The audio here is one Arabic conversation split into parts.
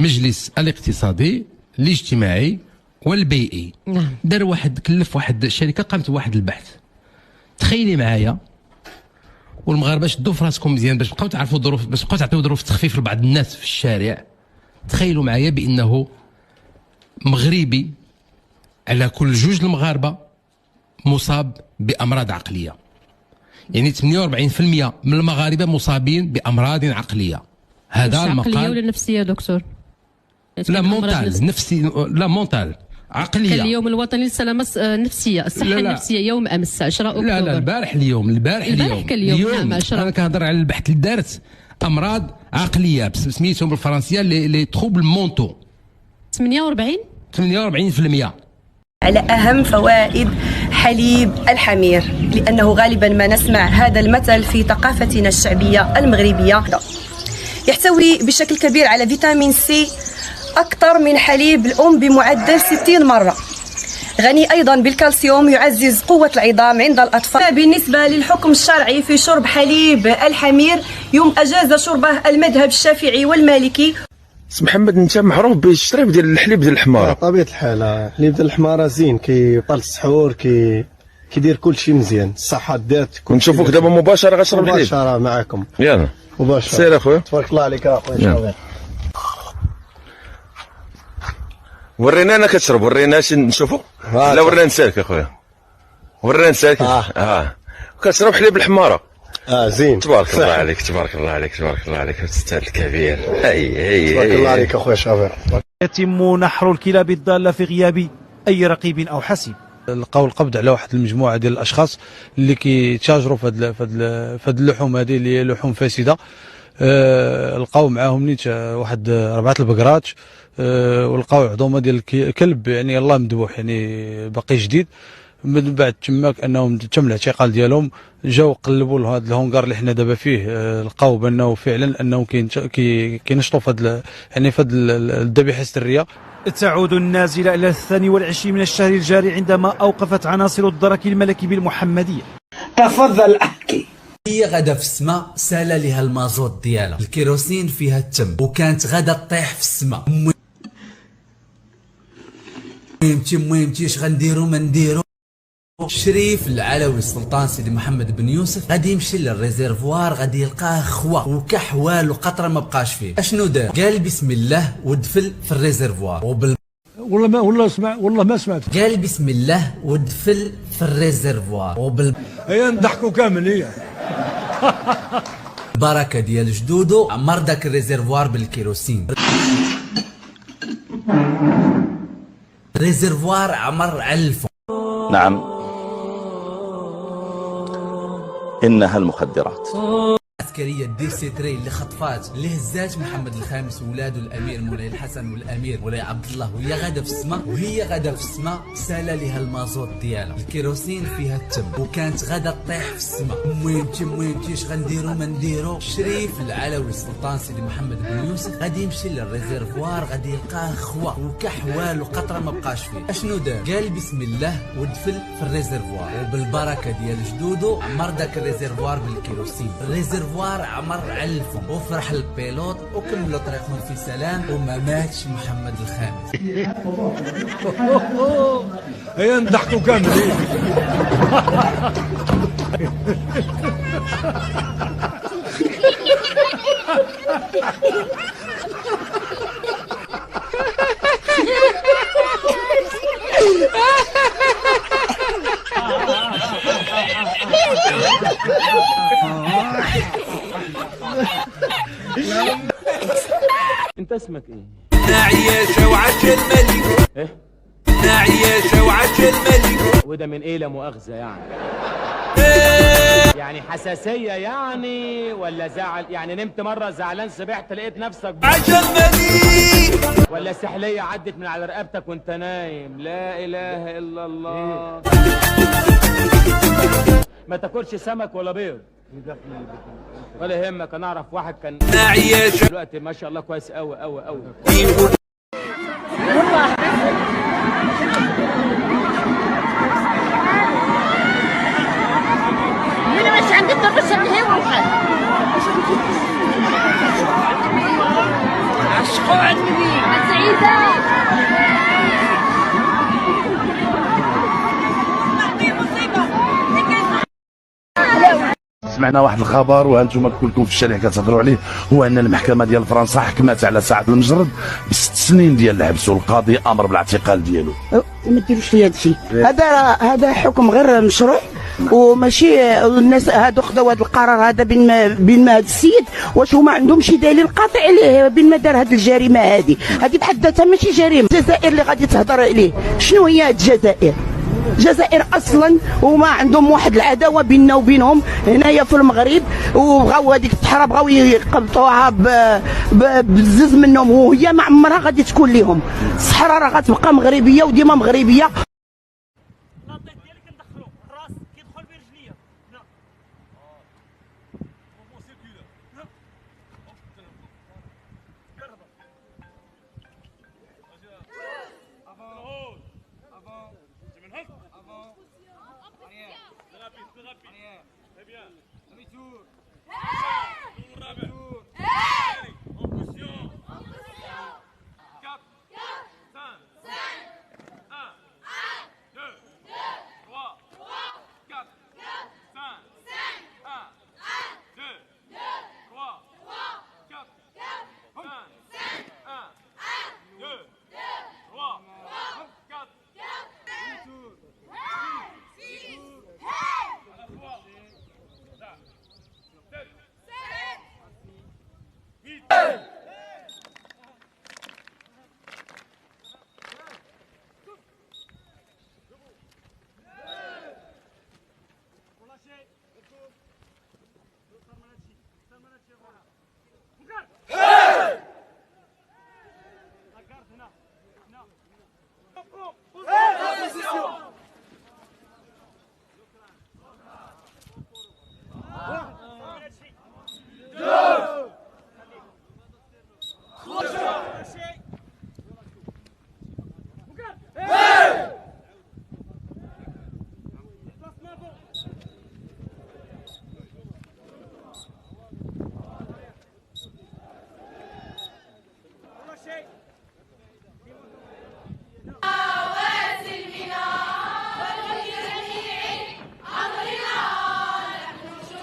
المجلس الاقتصادي الاجتماعي والبيئي. نعم. دار واحد، كلف واحد الشركه قامت بواحد البحث. تخيلي معايا، والمغاربه شدوا في راسكم مزيان باش تبقاو تعرفوا الظروف، باش تبقاو تعطيو ظروف تخفيف لبعض الناس في الشارع. تخيلوا معايا بانه مغربي على كل جوج المغاربه مصاب بامراض عقليه. يعني 48% من المغاربه مصابين بامراض عقليه. هذا المقال. عقليه ولا نفسيه دكتور؟ لا مونتال، نفسي، لا مونتال، عقليه. كان اليوم الوطني للسلامه النفسيه، الصحه لا النفسيه يوم امس 10 اكتوبر. لا البارح اليوم كان اليوم نعم 10. انا كنهضر على البحث اللي دارت امراض عقليه سميتهم بالفرنسيه لي تروبل مونتو. 48% على أهم فوائد حليب الحمير، لأنه غالبا ما نسمع هذا المثل في ثقافتنا الشعبية المغربية. يحتوي بشكل كبير على فيتامين سي أكثر من حليب الأم بمعدل 60 مرة. غني أيضا بالكالسيوم يعزز قوة العظام عند الأطفال. بالنسبة للحكم الشرعي في شرب حليب الحمير، يوم أجاز شربه المذهب الشافعي والمالكي. سي محمد، انت معروف بالشريف ديال الحليب ديال الحماره. طبيعة الحال الحليب ديال الحماره زين، كيبطل السحور، كيدير كلشي مزيان، الصحه دات. ونشوفوك دابا مباشره غتشرب الحليب مباشره معاكم. يلا مباشره. سير اخويا. تبارك الله عليك اخويا شاوير. ورينا انا كتشرب، ورينا اش نشوفوا. لا ورينا نسالك اخويا، ورينا نسالك. كتشرب حليب الحماره. زين. تبارك الله عليك، تبارك الله عليك، تبارك الله عليك الاستاذ الكبير. هي تبارك الله عليك اخويا شاوير. يتم نحر الكلاب الضالة في غياب أي رقيب أو حسيب. لقاو القبض على واحد المجموعة ديال الأشخاص اللي كيتاجروا في هاد اللحوم هذه اللي هي لحوم فاسدة. لقاو معاهم نيت واحد 4 البقرات، ولقاو عظومة ديال الكلب، يعني الله مذبوح، يعني باقي جديد. من بعد تماك انهم تم الاعتقال ديالهم، جاو قلبوا لهذا الهونغار اللي حنا دابا فيه، لقاو بانه فعلا انهم كينشطوا في يعني في الذبيحه السريه. تعود النازله الى 22 من الشهر الجاري عندما اوقفت عناصر الدرك الملكي بالمحمديه. تفضل احكي. هي غدا في السماء سال لها المازوت ديالها، الكيروسين فيها التم، وكانت غدا تطيح في السماء. مهمتي اش غنديرو ما نديرو. شريف العلوي السلطان سيدي محمد بن يوسف غادي يمشي للريزيرفوار، غادي يلقاه خوا وكحوال وقطره ما بقاش فيه. اشنو دار؟ قال بسم الله ودفل في الريزيرفوار والله ما سمعت. قال بسم الله ودفل في الريزيرفوار هي نضحكوا كامل. هي البركه ديال جدودو عمر داك الريزيرفوار بالكيروسين. الريزيرفوار عمر علفو. نعم، إنها المخدرات. العسكريه دي سيتري اللي خطفات اللي هزات محمد الخامس وولاده الامير مولاي الحسن والامير مولاي عبد الله، وهي غاده في السماء، وهي غاده في السماء سال لها المازوت ديالها، الكيروسين فيها التم، وكانت غاده تطيح في السماء. مهمتي اش غنديرو ما نديرو. شريف العلوي السلطان سيدي محمد بن يوسف غادي يمشي للريزيرفوار، غادي يلقاه خوا وكحوال وقطره ما بقاش فيه. اشنو دار؟ قال بسم الله ودفل في الريزيرفوار، وبالبركه ديال جدودو عمر داك الريزيرفوار بالكيروسين. الريزيرفوار عمر علفهم، وفرح البيلوت وكملوا طريقهم في سلام، وما ماتش محمد الخامس. هي نضحكوا كامل. انت اسمك ايه؟ ناعية وعش الملك. ايه؟ ناعية وعش الملك. وده من ايه لا مؤاخذة يعني؟ يعني حساسية يعني ولا زعل؟ يعني نمت مرة زعلان سبحت لقيت نفسك عش الملك، ولا سحلية عدت من على رقبتك وانت نايم؟ لا اله الا الله. ما تاكلش سمك ولا بيض ولا يهمك. انا اعرف واحد كان ناعية دلوقتي ما شاء الله كويس قوي قوي قوي. انا مش عندي الطفش اللي هي وروحها عشقوا عندي. سمعنا واحد الخبر وانتم كلكم في الشارع كتهضروا عليه، هو ان المحكمه ديال فرنسا حكمت على سعد المجرد ب6 سنين ديال الحبس، والقاضي امر بالاعتقال ديالو. ما ديروش لي هذا الشيء، هذا حكم غير مشروع، وماشي الناس هادو خداو هذا القرار هذا بين ما هذا السيد واش هما عندهم شي دليل قاطع عليه بين ما دار هذه الجريمه هذه بحد ذاتها ماشي جريمه. الجزائر اللي غادي تهضر عليه شنو هي هاد الجزائر؟ الجزائر اصلا هما عندهم واحد العداوه بيننا وبينهم هنايا في المغرب، وبغاو هذيك الصحراء بغاو يقبطوها بزز منهم، وهي ما عمرها غادي تكون لهم. الصحراء راه غتبقى مغربيه وديما مغربيه.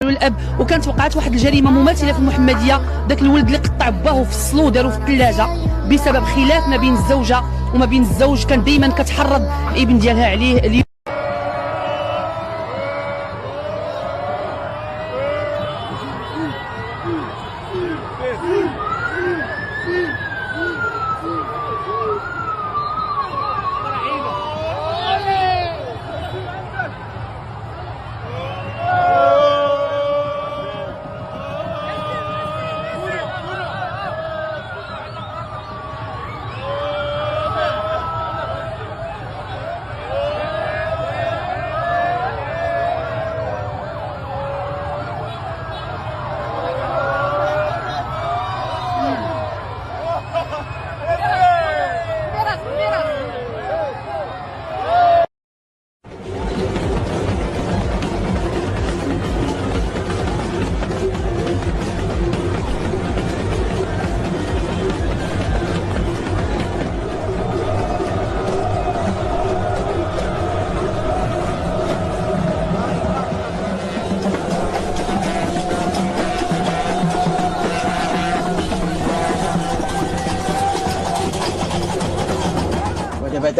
الاب، وكانت وقعت واحد الجريمه مماثله في المحمديه، داك الولد اللي قطع باه وفصلوه وداروا في الثلاجه بسبب خلاف ما بين الزوجه وما بين الزوج، كان دائما كتحرض الابن ديالها عليه.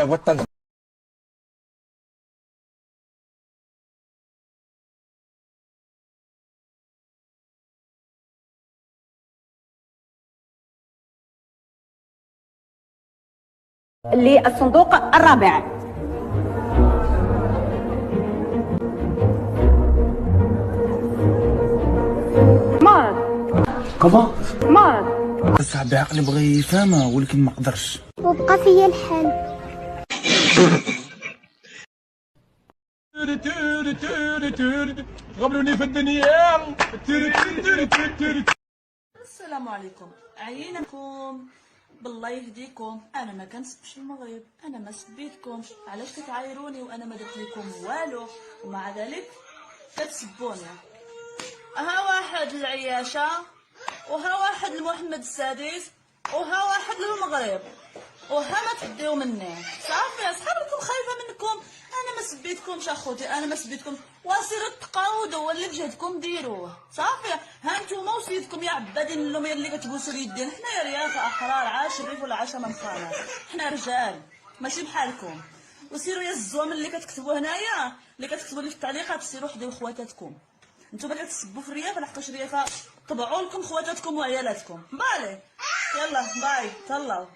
وطن للصندوق الرابع. مرض كما مرض صاحبي عقلي بغى يفهمها ولكن ما قدرش، وبقى فيا الحال. غبروني في الدنيا. السلام عليكم، عينكم بالله يهديكم. انا ما كنسبش المغرب، انا ما سبيتكمش، علاش كتعايروني وانا ما درت لكم والو ومع ذلك كتسبوني؟ ها واحد العياشه وها واحد المحمد السادس وها واحد للمغرب وها ما تديو مني صافي. صحابكم خايفه منكم، انا ما سبيتكمش اخوتي، انا ما سبيتكم، وسيروا تقاودوا واللي بجهدكم ديروه صافي. ها نتوما وسيدكم يا عبادين اللوميه اللي كتبوسوا اليدين، حنا ريافه احرار، عاش الريف ولا عاش من خانات، حنا رجال ماشي بحالكم. وسيروا يا الزوام اللي كتكتبوا هنايا، اللي كتكتبوا لي في التعليقات، سيروا حداو خواتاتكم. نتوما كتسبوا في الريافه لحقاش الريافه طبعوا لكم خواتاتكم وعيالاتكم. بالي يلا باي تهلاو.